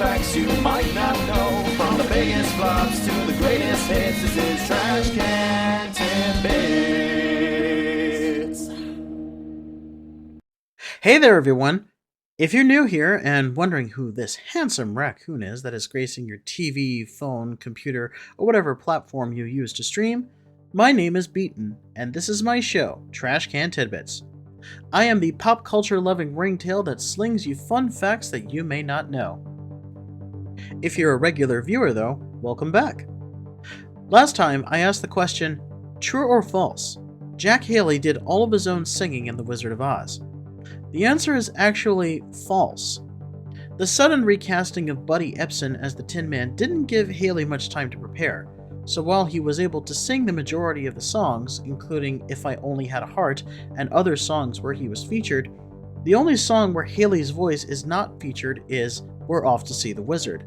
facts you might not know. From the biggest flops to the greatest hits, this is Trash Can Tidbits. Hey there, everyone. If you're new here and wondering who this handsome raccoon is that is gracing your TV, phone, computer, or whatever platform you use to stream, my name is Beaton, and this is my show, Trash Can Tidbits. I am the pop culture loving ringtail that slings you fun facts that you may not know. If you're a regular viewer, though, welcome back. Last time I asked the question, true or false? Jack Haley did all of his own singing in The Wizard of Oz. The answer is actually false. The sudden recasting of Buddy Ebsen as the Tin Man didn't give Haley much time to prepare, so while he was able to sing the majority of the songs, including If I Only Had a Heart and other songs where he was featured, the only song where Haley's voice is not featured is We're Off to See the Wizard.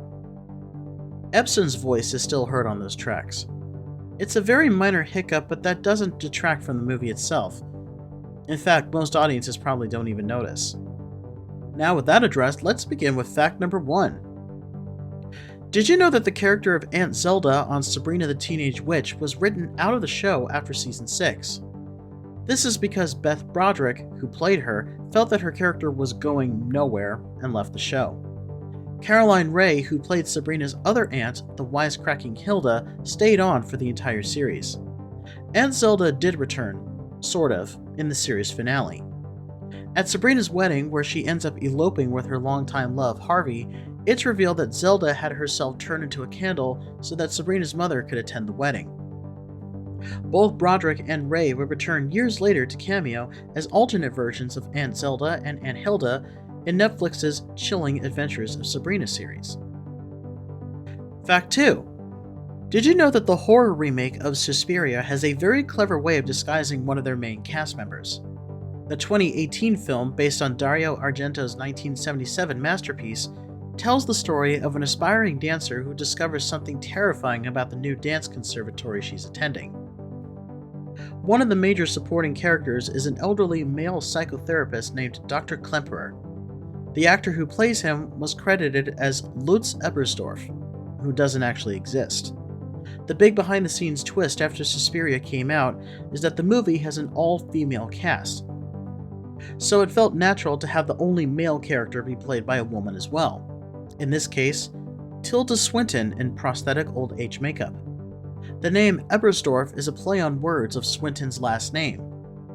Ebsen's voice is still heard on those tracks. It's a very minor hiccup, but that doesn't detract from the movie itself. In fact, most audiences probably don't even notice. Now with that addressed, let's begin with fact number 1. Did you know that the character of Aunt Zelda on Sabrina the Teenage Witch was written out of the show after season 6? This is because Beth Broderick, who played her, felt that her character was going nowhere and left the show. Caroline Rhea, who played Sabrina's other aunt, the wisecracking Hilda, stayed on for the entire series. Aunt Zelda did return, sort of, in the series finale. At Sabrina's wedding, where she ends up eloping with her longtime love, Harvey, it's revealed that Zelda had herself turned into a candle so that Sabrina's mother could attend the wedding. Both Broderick and Rhea would return years later to cameo as alternate versions of Aunt Zelda and Aunt Hilda in Netflix's Chilling Adventures of Sabrina series. Fact 2. Did you know that the horror remake of Suspiria has a very clever way of disguising one of their main cast members? The 2018 film, based on Dario Argento's 1977 masterpiece, tells the story of an aspiring dancer who discovers something terrifying about the new dance conservatory she's attending. One of the major supporting characters is an elderly male psychotherapist named Dr. Klemperer. The actor who plays him was credited as Lutz Ebersdorf, who doesn't actually exist. The big behind-the-scenes twist after Suspiria came out is that the movie has an all-female cast. So it felt natural to have the only male character be played by a woman as well. In this case, Tilda Swinton in prosthetic old age makeup. The name Ebersdorf is a play on words of Swinton's last name.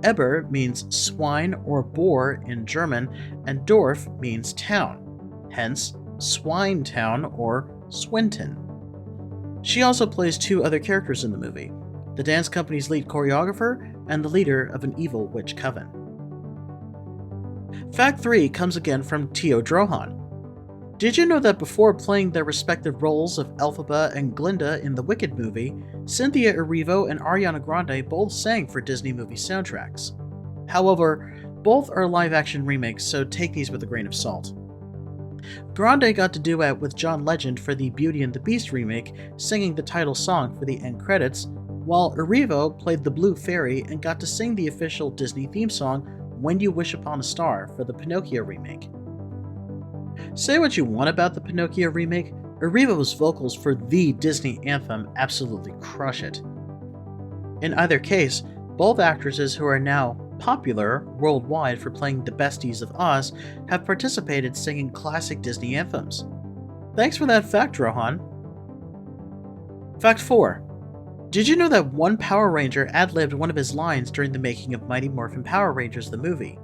Eber means swine or boar in German, and Dorf means town, hence Swine Town or Swinton. She also plays 2 other characters in the movie, the dance company's lead choreographer and the leader of an evil witch coven. Fact 3 comes again from Teo Drohan. Did you know that before playing their respective roles of Elphaba and Glinda in the Wicked movie, Cynthia Erivo and Ariana Grande both sang for Disney movie soundtracks? However, both are live-action remakes, so take these with a grain of salt. Grande got to duet with John Legend for the Beauty and the Beast remake, singing the title song for the end credits, while Erivo played the Blue Fairy and got to sing the official Disney theme song When You Wish Upon a Star for the Pinocchio remake. Say what you want about the Pinocchio remake, Erivo's vocals for the Disney anthem absolutely crush it. In either case, both actresses who are now popular worldwide for playing the besties of Oz have participated singing classic Disney anthems. Thanks for that fact, Rohan. Fact 4. Did you know that one Power Ranger ad-libbed one of his lines during the making of Mighty Morphin Power Rangers the movie?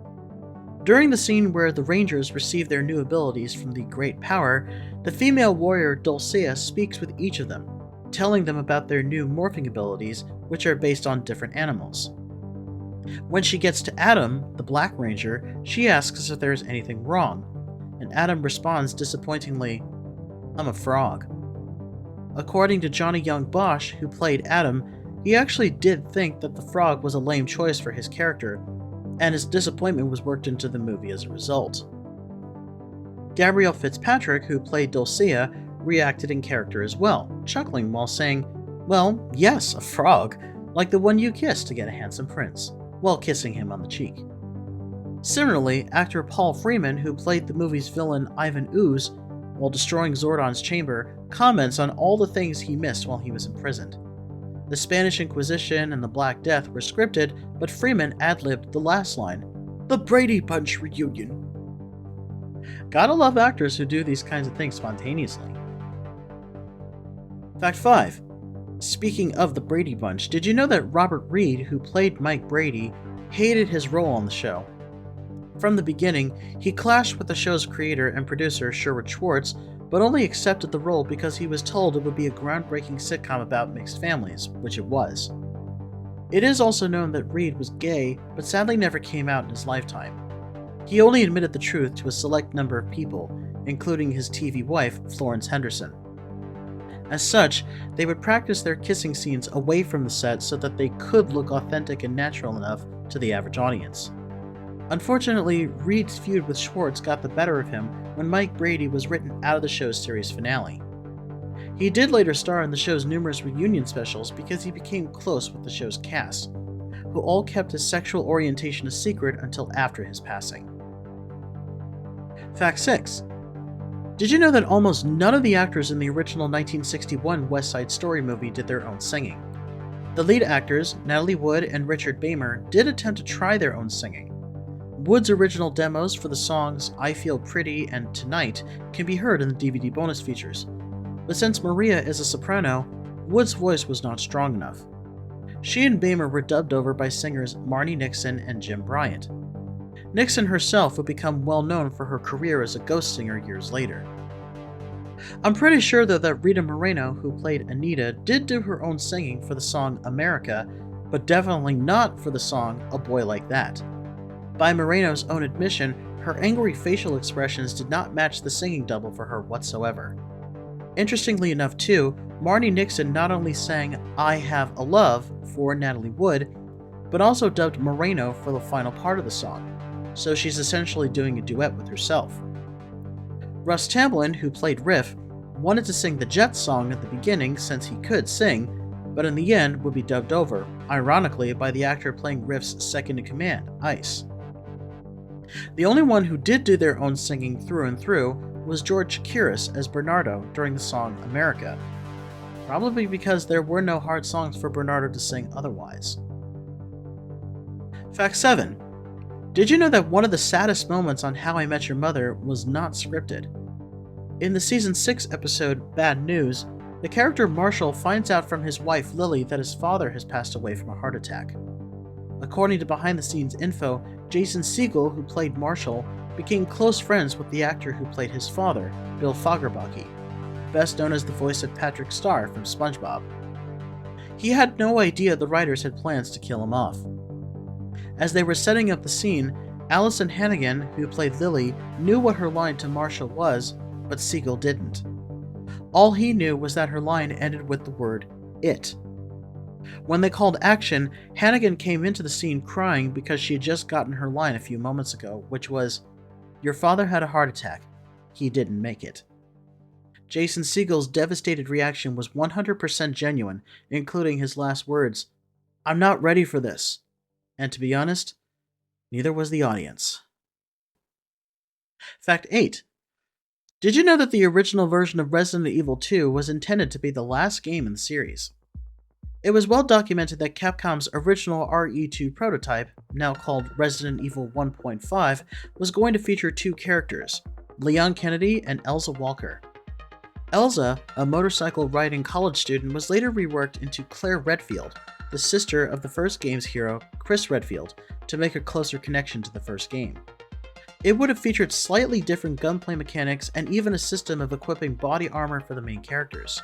During the scene where the Rangers receive their new abilities from the Great Power, the female warrior Dulcea speaks with each of them, telling them about their new morphing abilities, which are based on different animals. When she gets to Adam, the Black Ranger, she asks if there's anything wrong, and Adam responds disappointingly, "I'm a frog." According to Johnny Young Bosch, who played Adam, he actually did think that the frog was a lame choice for his character, and his disappointment was worked into the movie as a result. Gabrielle Fitzpatrick, who played Dulcea, reacted in character as well, chuckling while saying, "Well, yes, a frog, like the one you kissed to get a handsome prince," while kissing him on the cheek. Similarly, actor Paul Freeman, who played the movie's villain Ivan Ooze, while destroying Zordon's chamber, comments on all the things he missed while he was imprisoned. The Spanish Inquisition and the Black Death were scripted, but Freeman ad-libbed the last line, "The Brady Bunch reunion." Gotta love actors who do these kinds of things spontaneously. Fact 5. Speaking of the Brady Bunch, did you know that Robert Reed, who played Mike Brady, hated his role on the show? From the beginning, he clashed with the show's creator and producer Sherwood Schwartz, but only accepted the role because he was told it would be a groundbreaking sitcom about mixed families, which it was. It is also known that Reed was gay, but sadly never came out in his lifetime. He only admitted the truth to a select number of people, including his TV wife, Florence Henderson. As such, they would practice their kissing scenes away from the set so that they could look authentic and natural enough to the average audience. Unfortunately, Reed's feud with Schwartz got the better of him when Mike Brady was written out of the show's series finale. He did later star in the show's numerous reunion specials because he became close with the show's cast, who all kept his sexual orientation a secret until after his passing. Fact 6. Did you know that almost none of the actors in the original 1961 West Side Story movie did their own singing? The lead actors, Natalie Wood and Richard Beymer, did attempt to try their own singing. Wood's original demos for the songs I Feel Pretty and Tonight can be heard in the DVD bonus features, but since Maria is a soprano, Wood's voice was not strong enough. She and Beymer were dubbed over by singers Marnie Nixon and Jim Bryant. Nixon herself would become well known for her career as a ghost singer years later. I'm pretty sure though that Rita Moreno, who played Anita, did do her own singing for the song America, but definitely not for the song A Boy Like That. By Moreno's own admission, her angry facial expressions did not match the singing double for her whatsoever. Interestingly enough too, Marnie Nixon not only sang I Have a Love for Natalie Wood, but also dubbed Moreno for the final part of the song, so she's essentially doing a duet with herself. Russ Tamblyn, who played Riff, wanted to sing the Jets song at the beginning since he could sing, but in the end would be dubbed over, ironically by the actor playing Riff's second-in-command, Ice. The only one who did do their own singing through and through was George Chakiris as Bernardo during the song America, probably because there were no hard songs for Bernardo to sing otherwise. Fact 7. Did you know that one of the saddest moments on How I Met Your Mother was not scripted? In the Season 6 episode Bad News, the character Marshall finds out from his wife Lily that his father has passed away from a heart attack. According to behind-the-scenes info, Jason Segel, who played Marshall, became close friends with the actor who played his father, Bill Fagerbakke, best known as the voice of Patrick Star from SpongeBob. He had no idea the writers had plans to kill him off. As they were setting up the scene, Allison Hannigan, who played Lily, knew what her line to Marshall was, but Segel didn't. All he knew was that her line ended with the word, it. When they called action, Hannigan came into the scene crying because she had just gotten her line a few moments ago, which was, "Your father had a heart attack. He didn't make it." Jason Segel's devastated reaction was 100% genuine, including his last words, "I'm not ready for this." And to be honest, neither was the audience. Fact 8. Did you know that the original version of Resident Evil 2 was intended to be the last game in the series? It was well documented that Capcom's original RE2 prototype, now called Resident Evil 1.5, was going to feature two characters, Leon Kennedy and Elza Walker. Elza, a motorcycle-riding college student, was later reworked into Claire Redfield, the sister of the first game's hero, Chris Redfield, to make a closer connection to the first game. It would have featured slightly different gunplay mechanics and even a system of equipping body armor for the main characters.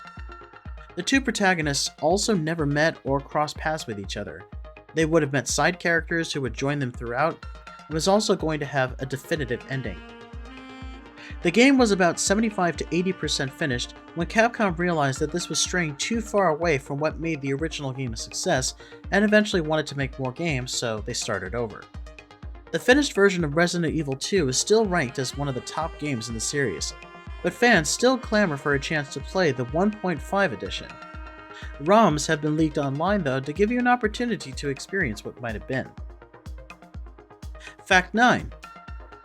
The two protagonists also never met or crossed paths with each other. They would have met side characters who would join them throughout, and was also going to have a definitive ending. The game was about 75 to 80% finished when Capcom realized that this was straying too far away from what made the original game a success, and eventually wanted to make more games, so they started over. The finished version of Resident Evil 2 is still ranked as one of the top games in the series, but fans still clamor for a chance to play the 1.5 edition. ROMs have been leaked online though to give you an opportunity to experience what might have been. Fact 9.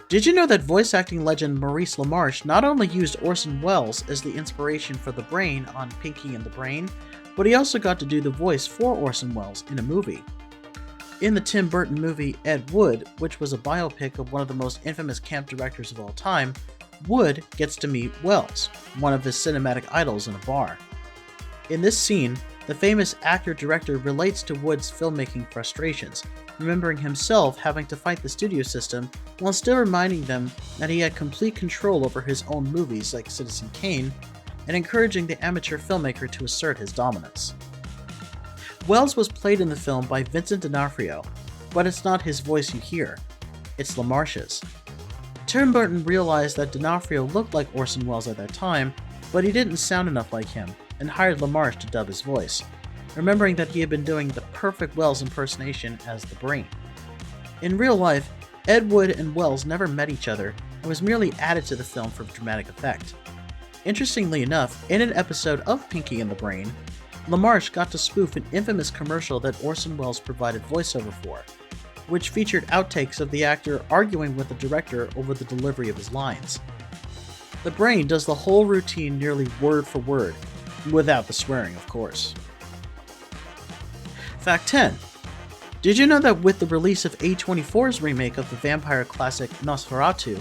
Did you know that voice acting legend Maurice LaMarche not only used Orson Welles as the inspiration for the brain on Pinky and the Brain, but he also got to do the voice for Orson Welles in a movie? In the Tim Burton movie Ed Wood, which was a biopic of one of the most infamous camp directors of all time, Wood gets to meet Welles, one of his cinematic idols, in a bar. In this scene, the famous actor-director relates to Wood's filmmaking frustrations, remembering himself having to fight the studio system while still reminding them that he had complete control over his own movies like Citizen Kane, and encouraging the amateur filmmaker to assert his dominance. Welles was played in the film by Vincent D'Onofrio, but it's not his voice you hear, it's LaMarche's. Tim Burton realized that D'Onofrio looked like Orson Welles at that time, but he didn't sound enough like him, and hired LaMarche to dub his voice, remembering that he had been doing the perfect Welles impersonation as the Brain. In real life, Ed Wood and Welles never met each other and was merely added to the film for dramatic effect. Interestingly enough, in an episode of Pinky and the Brain, LaMarche got to spoof an infamous commercial that Orson Welles provided voiceover for, which featured outtakes of the actor arguing with the director over the delivery of his lines. The Brain does the whole routine nearly word for word, without the swearing, of course. Fact 10. Did you know that with the release of A24's remake of the vampire classic Nosferatu,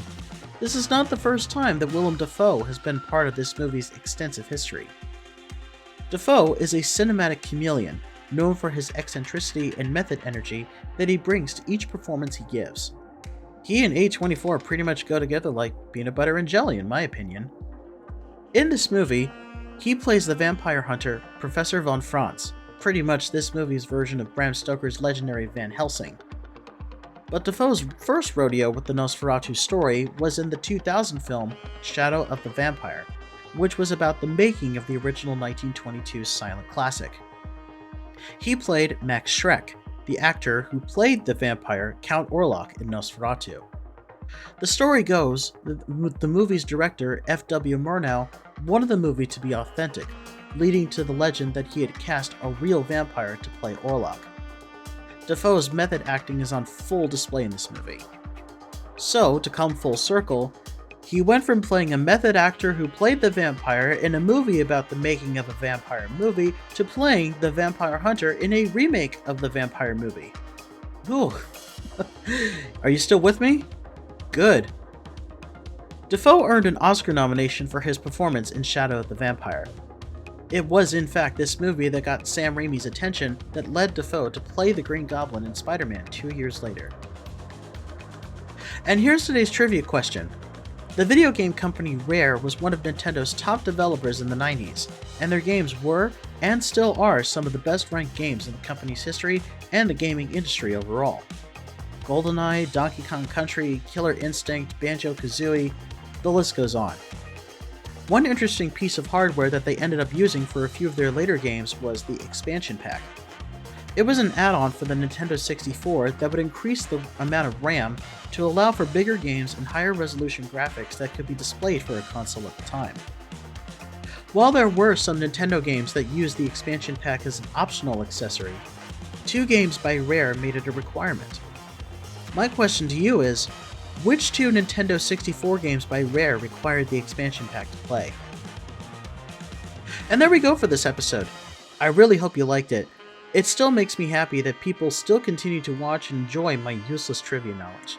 this is not the first time that Willem Dafoe has been part of this movie's extensive history? Dafoe is a cinematic chameleon, known for his eccentricity and method energy that he brings to each performance he gives. He and A24 pretty much go together like peanut butter and jelly, in my opinion. In this movie, he plays the vampire hunter Professor von Franz, pretty much this movie's version of Bram Stoker's legendary Van Helsing. But Dafoe's first rodeo with the Nosferatu story was in the 2000 film Shadow of the Vampire, which was about the making of the original 1922 silent classic. He played Max Schreck, the actor who played the vampire Count Orlok in Nosferatu. The story goes that the movie's director, F.W. Murnau, wanted the movie to be authentic, leading to the legend that he had cast a real vampire to play Orlok. Dafoe's method acting is on full display in this movie. So, to come full circle, he went from playing a method actor who played the vampire in a movie about the making of a vampire movie to playing the vampire hunter in a remake of the vampire movie. Ooh. Are you still with me? Good. Dafoe earned an Oscar nomination for his performance in Shadow of the Vampire. It was in fact this movie that got Sam Raimi's attention that led Dafoe to play the Green Goblin in Spider-Man 2 years later. And here's today's trivia question. The video game company Rare was one of Nintendo's top developers in the 90s, and their games were, and still are, some of the best ranked games in the company's history and the gaming industry overall. GoldenEye, Donkey Kong Country, Killer Instinct, Banjo-Kazooie, the list goes on. One interesting piece of hardware that they ended up using for a few of their later games was the expansion pack. It was an add-on for the Nintendo 64 that would increase the amount of RAM to allow for bigger games and higher resolution graphics that could be displayed for a console at the time. While there were some Nintendo games that used the expansion pack as an optional accessory, 2 games by Rare made it a requirement. My question to you is, which 2 Nintendo 64 games by Rare required the expansion pack to play? And there we go for this episode. I really hope you liked it. It still makes me happy that people still continue to watch and enjoy my useless trivia knowledge.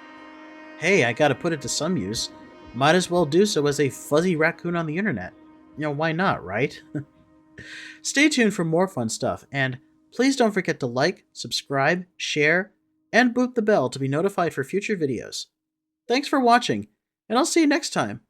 Hey, I gotta put it to some use. Might as well do so as a fuzzy raccoon on the internet. You know, why not, right? Stay tuned for more fun stuff, and please don't forget to like, subscribe, share, and boot the bell to be notified for future videos. Thanks for watching, and I'll see you next time.